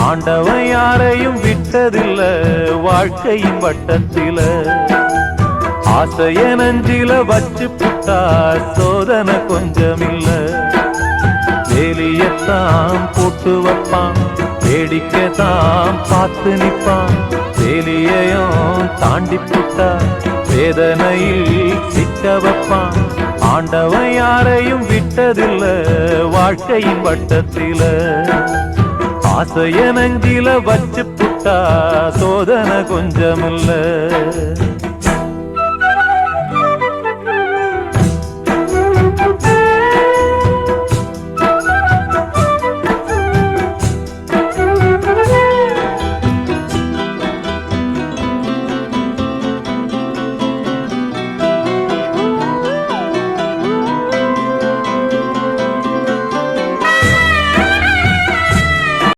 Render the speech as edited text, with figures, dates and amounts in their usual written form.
ஆண்டவன் யாரையும் விட்டதில்ல வாழ்க்கையின் வட்டத்தில. ஆசைய நஞ்சில வச்சு புட்டா சோதனை கொஞ்சமில்ல. வேலியத்தான் போட்டு வைப்பான், வேடிக்கைத்தான் பார்த்து நிற்பான். வேலியையும் தாண்டி புட்டா வேதனையில் சிக்க வைப்பான். ஆண்டவன் யாரையும் விட்டதில்ல வாழ்க்கையின் வட்டத்தில. ஆசைய நஞ்சில வச்சு புட்டா சோதனை கொஞ்சமில்ல.